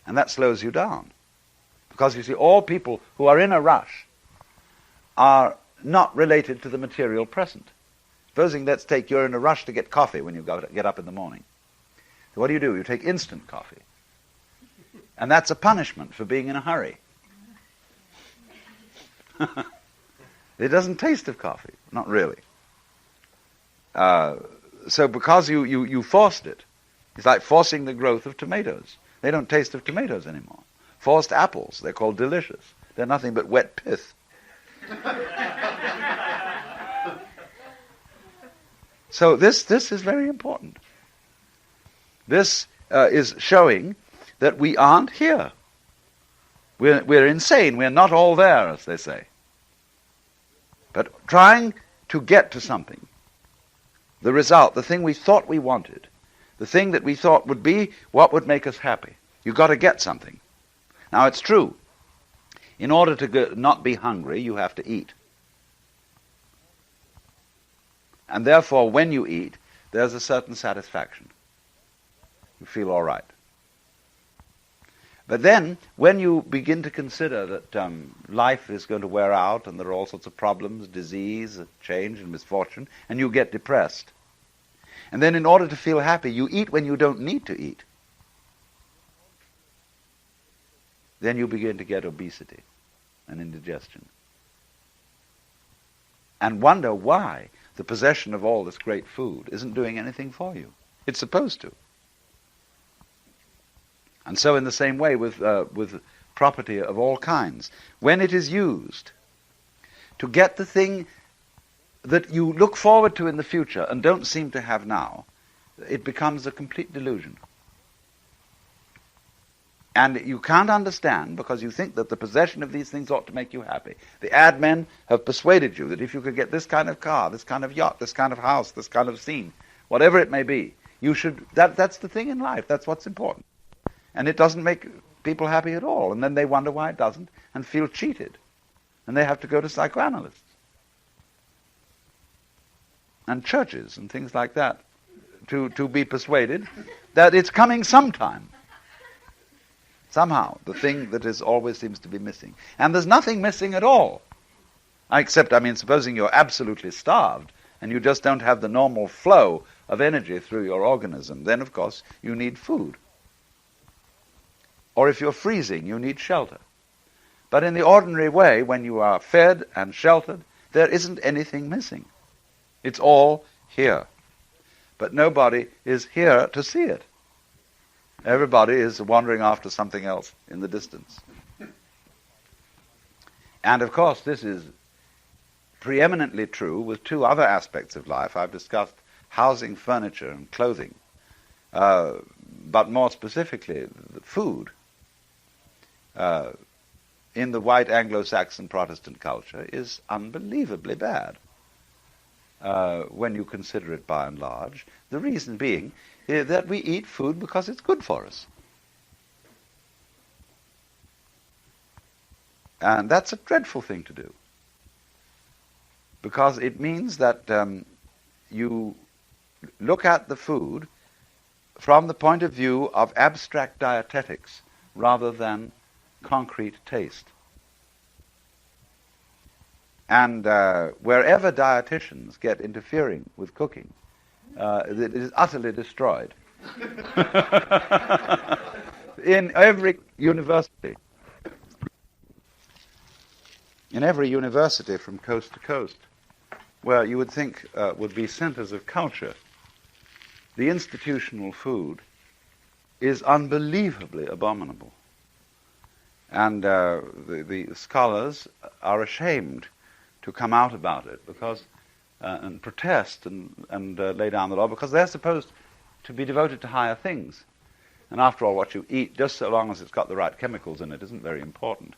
And that slows you down. Because you see, all people who are in a rush are not related to the material present. Supposing, let's take, you're in a rush to get coffee when you get up in the morning. So what do? You take instant coffee. And that's a punishment for being in a hurry. It doesn't taste of coffee. Not really. So because you forced it, it's like forcing the growth of tomatoes. They don't taste of tomatoes anymore. Forced apples, they're called delicious. They're nothing but wet pith. So this is very important. This is showing that we aren't here. We're insane. We're not all there, as they say. But trying to get to something, the result, the thing we thought we wanted, the thing that we thought would be what would make us happy. You've got to get something. Now, it's true. In order to not be hungry, you have to eat. And therefore, when you eat, there's a certain satisfaction. You feel all right. But then, when you begin to consider that life is going to wear out and there are all sorts of problems, disease, change, and misfortune, and you get depressed, and then in order to feel happy, you eat when you don't need to eat, then you begin to get obesity and indigestion. And wonder why the possession of all this great food isn't doing anything for you. It's supposed to. And so in the same way with property of all kinds, when it is used to get the thing that you look forward to in the future and don't seem to have now, it becomes a complete delusion. And you can't understand because you think that the possession of these things ought to make you happy. The ad men have persuaded you that if you could get this kind of car, this kind of yacht, this kind of house, this kind of scene, whatever it may be, you should. That's the thing in life. That's what's important. And it doesn't make people happy at all. And then they wonder why it doesn't and feel cheated. And they have to go to psychoanalysts and churches and things like that to be persuaded that it's coming sometime. Somehow, the thing that is always seems to be missing. And there's nothing missing at all. Except, supposing you're absolutely starved and you just don't have the normal flow of energy through your organism, then of course you need food. Or if you're freezing, you need shelter. But in the ordinary way, when you are fed and sheltered, there isn't anything missing. It's all here. But nobody is here to see it. Everybody is wandering after something else in the distance. And of course, this is preeminently true with two other aspects of life. I've discussed housing, furniture, and clothing. But more specifically, food. In the white Anglo-Saxon Protestant culture is unbelievably bad when you consider it by and large. The reason being that we eat food because it's good for us. And that's a dreadful thing to do. Because it means that you look at the food from the point of view of abstract dietetics rather than concrete taste. And wherever dietitians get interfering with cooking, it is utterly destroyed. In every university from coast to coast, where you would think would be centers of culture, the institutional food is unbelievably abominable. And the scholars are ashamed to come out about it because and protest and lay down the law because they're supposed to be devoted to higher things. And after all, what you eat, just so long as it's got the right chemicals in it, isn't very important.